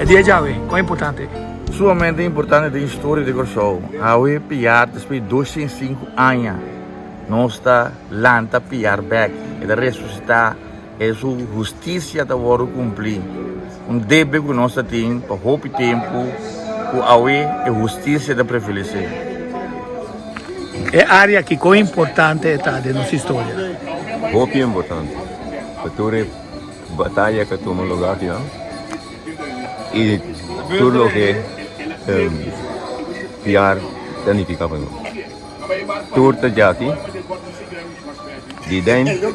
10 llave, ¿cuál es importante? Sumamente importante a história de Corsol. Aue piar depois de 205 anos. Nós está lanta piar back. E de ressuscitar é sua justiça da hora cumprir. Deve que nós temos para roubar tempo, que aue é justiça da prevalecer. É área que é importante está de nossa história. Muito importante. Para batalha que toma lugar aqui, e tudo o que piar significa para nós. Tudo já aqui, de dentro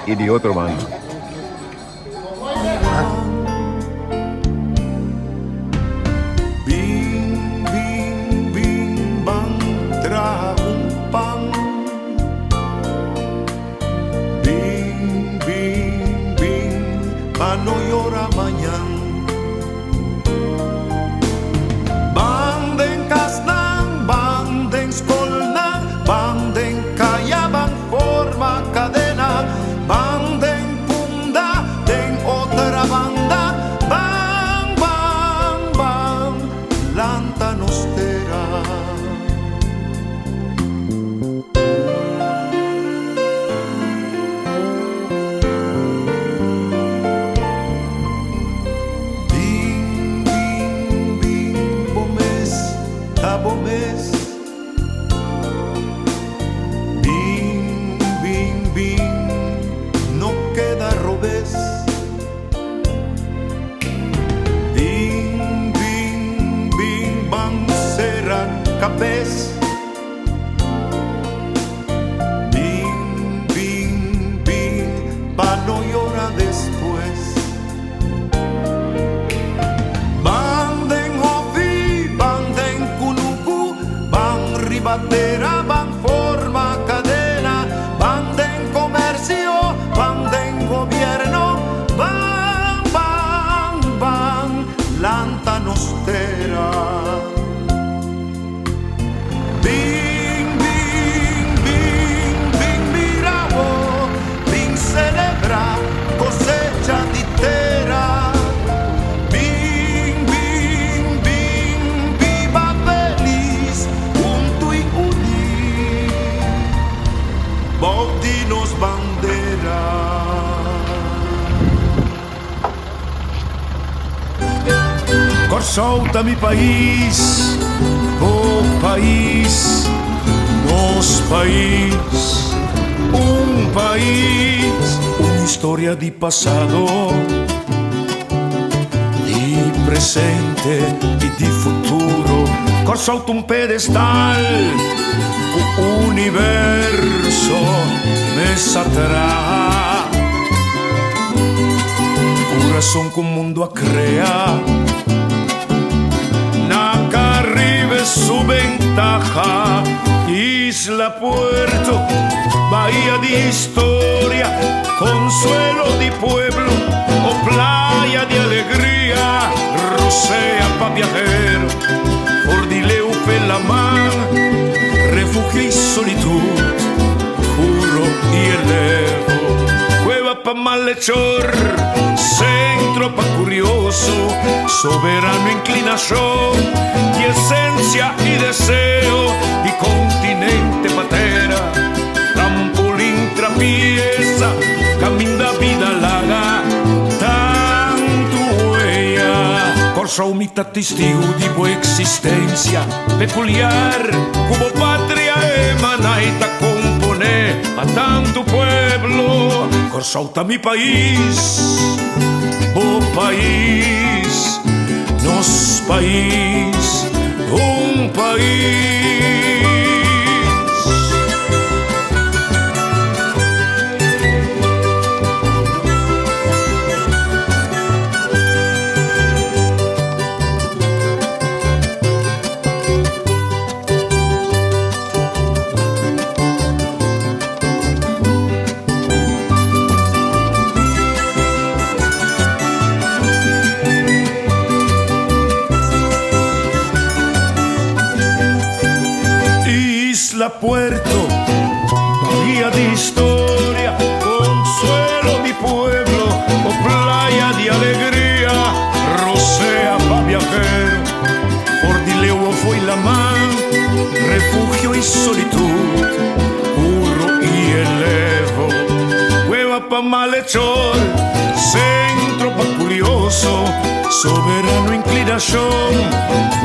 e de outro bando. No llora mañana. Banden casnan, banden skolnan, banden kayaban forma cadena, banden punda, den otra banda, bang, bang, bang, lanta nostera. Bomes, bing, bing, bing, no queda robes. Bing, bing, bing, bang, serán capes. Bing, bing, bing, pa no llora después. Bandera, van forma cadena, van en comercio, van en gobierno, van, van, van, lanta nostera. Bing, bing, bing, bing, miravo, bing celebra, cosecha ditera. Bing, bing, bing, viva feliz. Bautinos bandera. Corsol mi país, oh país, nos país, una historia di passato, di presente e di futuro. Corsol un pedestal, un universo messa atrás. Corazón que un mundo a crear. Naca arriba su ventaja. Isla, puerto, bahía de historia, consuelo de pueblo o playa de alegría. Rosea pa' viajero, Cordileu per la mar, refugio y solitud, juro y elevo. Cueva pa' malhechor, centro pa' curioso, soberano inclinación y esencia y deseo, y continente patera, trampolín trapieza, camina vida larga, tanto ella. Corsol mitad testigo de buena existencia, peculiar, como patria emana y ta compone a tanto pueblo. Corsol ta mi país, oh país, nos país, un país. Isla, puerto, bahía de historia, consuelo mi pueblo, o playa de alegría, rocea solitud, curro y elevo, hueva pa' malhechor, centro pa' curioso, soberano inclinación,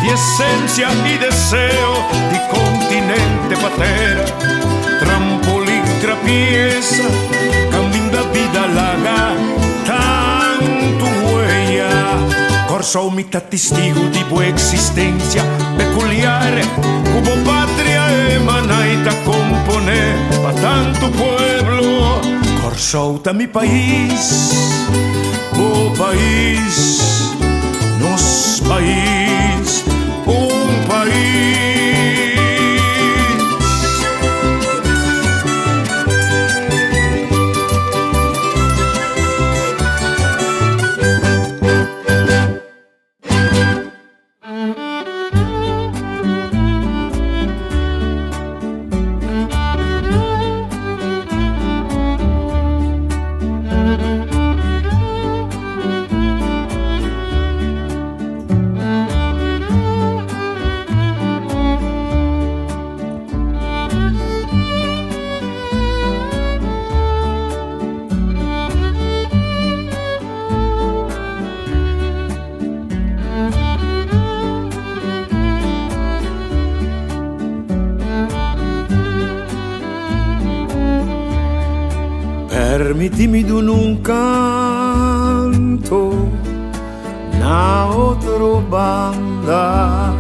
y esencia y deseo, de continente patera, trampolín trapieza, camino da vida larga, tanto huella, corso mitad testigo de buena existencia peculiar, como patria emanaita compone pa' tanto pueblo, corso da mi país, oh país, nos país, un país. Permitimi d'un un canto, na otro banda,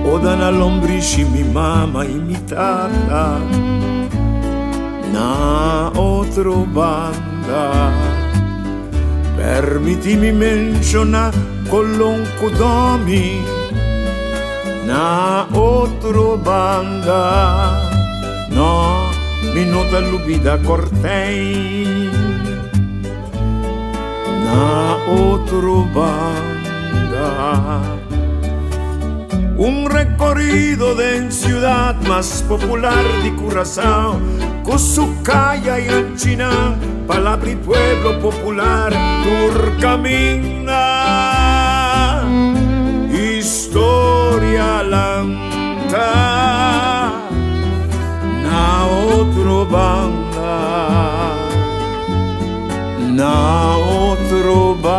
o da na lombrici mi mama imitata, na otro banda. Permitimi menziona colonco domi, na otro banda, no. Mi nota lubida cortei, na otro banda. Un recorrido de ciudad más popular de Curazao, con su calle y anchina, palabra y pueblo popular, Turcamina, historia lanta. Na otro banda, na otro banda.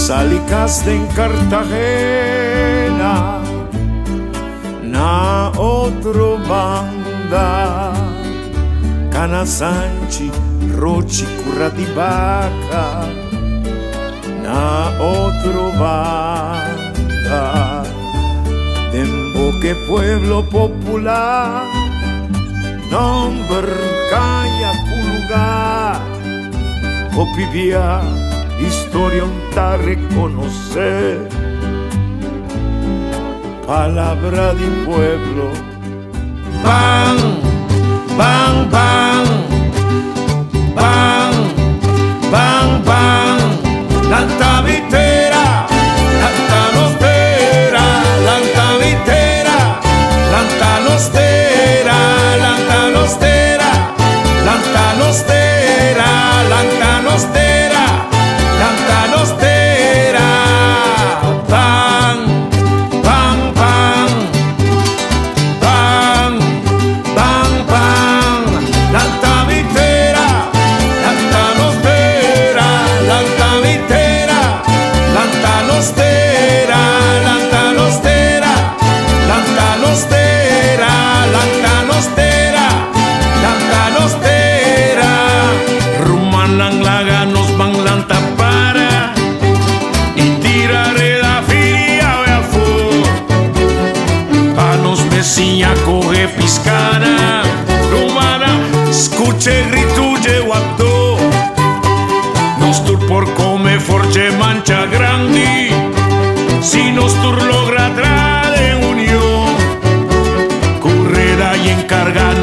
Salicaste en Cartagena, na otro banda, Canasanchi, Rochi, Curratibaca, na otro banda, Demboque pueblo popular, nombre calla lugar, Opivia, historia un ta reconocer, palabra de pueblo. Bang, bang, bang, bang, bang, bang, lanta vitera, lanta nostera, lanta vitera, lanta nostera, lanta nostera, lanta nostera, lanta nostera, lanta nostera, bang, bang, bang, bang, bang, bang, lanta vitera.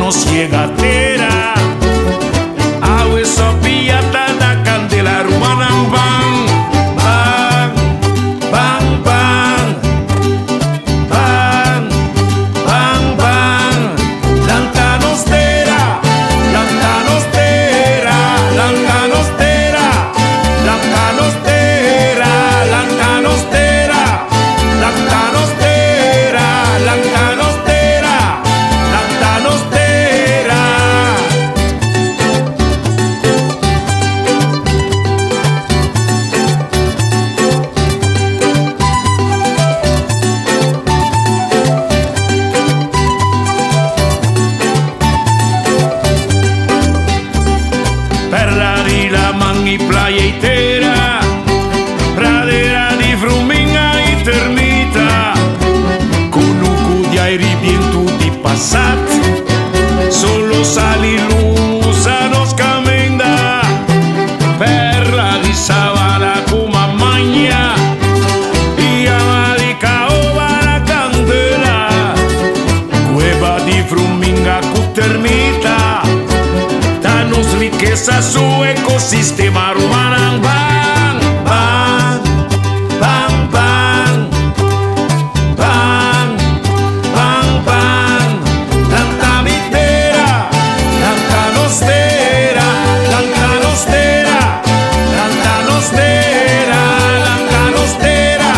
nos llega tera. Awe sopia tana candela rumana bang bang bang bang bang bang. Lanta nostera, lanta nostera, lanta nostera, lanta nostera, lanta nostera, lanta nostera, lanta nostera, lanta nostera. Perla di la mangi playa intera, pradera di fruminga eternita, conuco di airi bien tutti passat, solo sali lusa nos camenda, perla di sabana kuma magna, y ama di caoba la candela, cueva di fruminga cuternita, danos riqueza su ecosistema rumana bang bang bang bang bang bang bang. Lanta mitera, lanta nostera, lanta nostera, lanta nostera, lanta nostera,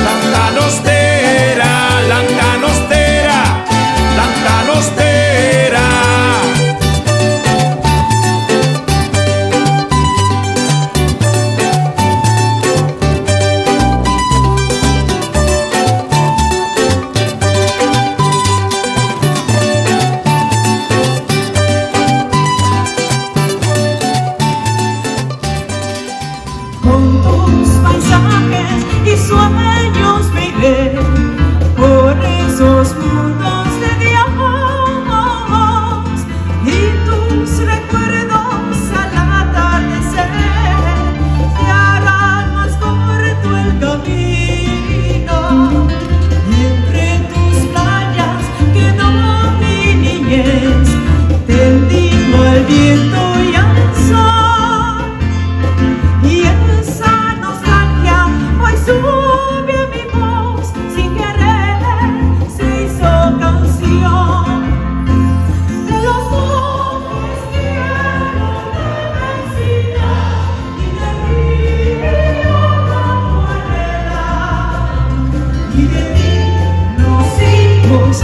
lanta nostera, lanta nostera, lanta nostera. Con tus paisajes y sueños viviré por esos mundos de Dios, y tus recuerdos al atardecer te harán más corto el camino, y entre tus playas quedó mi niñez, tendido al viento y al sol. Y esa nostalgia hoy sube a mi voz, sin querer se hizo canción. De los ojos llenos de vecindad y del río como arena, y de ti los hijos